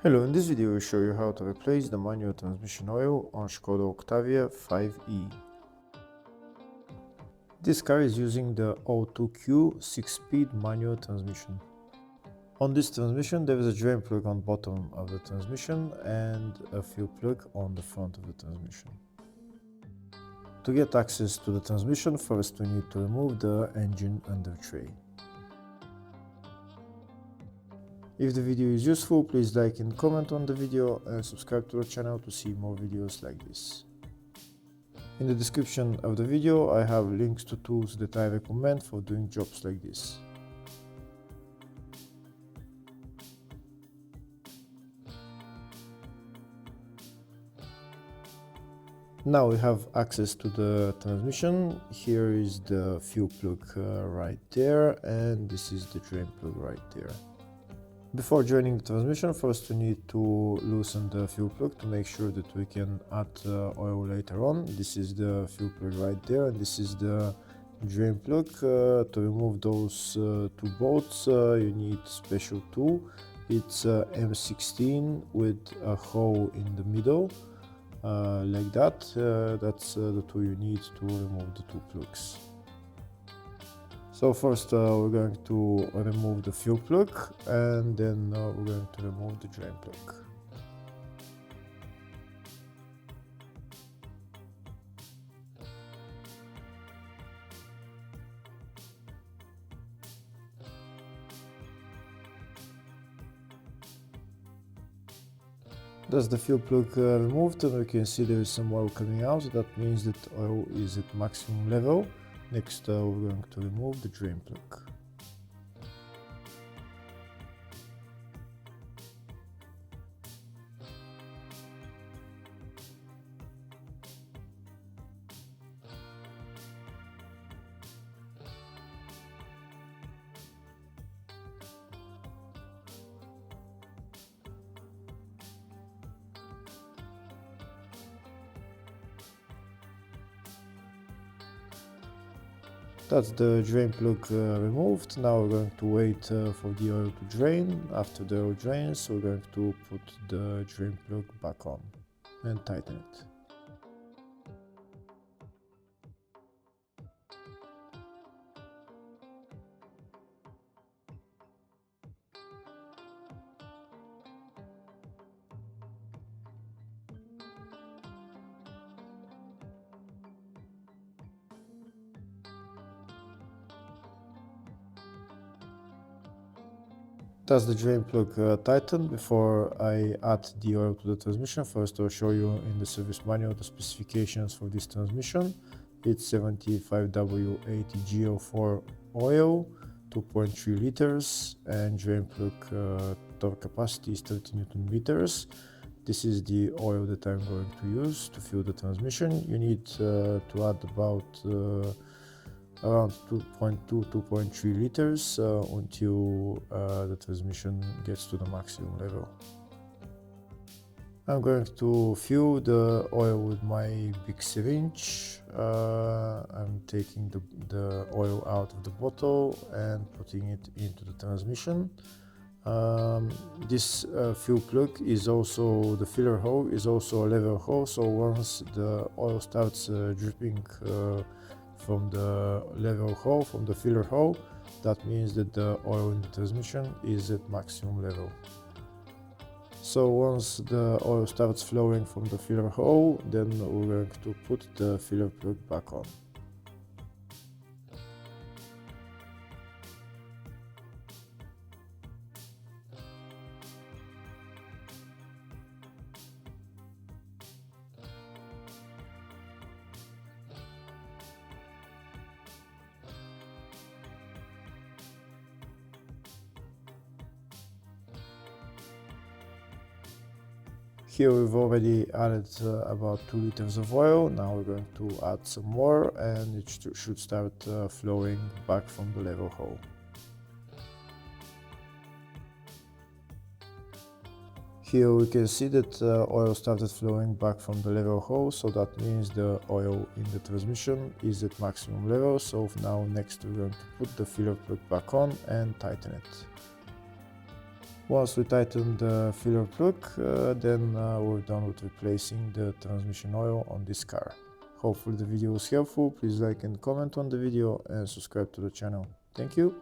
Hello, in this video I will show you how to replace the manual transmission oil on Skoda Octavia 5e. This car is using the O2Q 6-speed manual transmission. On this transmission there is a drain plug on bottom of the transmission and a fuel plug on the front of the transmission. To get access to the transmission, first we need to remove the engine under tray. If the video is useful, please like and comment on the video and subscribe to the channel to see more videos like this. In the description of the video I have links to tools that I recommend for doing jobs like this. Now we have access to the transmission. Here is the fuel plug right there, and this is the drain plug right there. Before joining the transmission, first we need to loosen the fuel plug to make sure that we can add oil later on. This is the fuel plug right there, and this is the drain plug. To remove those two bolts you need special tool. It's M16 with a hole in the middle, like that. That's the tool you need to remove the two plugs. So first we're going to remove the fuel plug, and then we're going to remove the drain plug. That's the fuel plug removed, and we can see there is some oil coming out. That means that oil is at maximum level. Next we're going to remove the drain plug. That's the drain plug removed. Now we're going to wait for the oil to drain. After the oil drains, we're going to put the drain plug back on and tighten it. That's the drain plug tightened. Before I add the oil to the transmission, first I'll show you in the service manual the specifications for this transmission. It's 75W80G04 oil, 2.3 liters, and drain plug torque capacity is 30 Newton meters. This is the oil that I'm going to use to fuel the transmission. You need to add about around 2.3 liters until the transmission gets to the maximum level. I'm going to fill the oil with my big syringe. I'm taking the oil out of the bottle and putting it into the transmission. This fuel plug is also, the filler hole is also a level hole, so once the oil starts dripping from the level hole, from the filler hole, that means that the oil in the transmission is at maximum level. So once the oil starts flowing from the filler hole, then we're going to put the filler plug back on. Here we've already added about 2 liters of oil. Now we're going to add some more, and it should start flowing back from the level hole. Here we can see that oil started flowing back from the level hole, so that means the oil in the transmission is at maximum level. So now next we're going to put the filler plug back on and tighten it. Once we tighten the filler plug, then we're done with replacing the transmission oil on this car. Hopefully the video was helpful. Please like and comment on the video and subscribe to the channel. Thank you.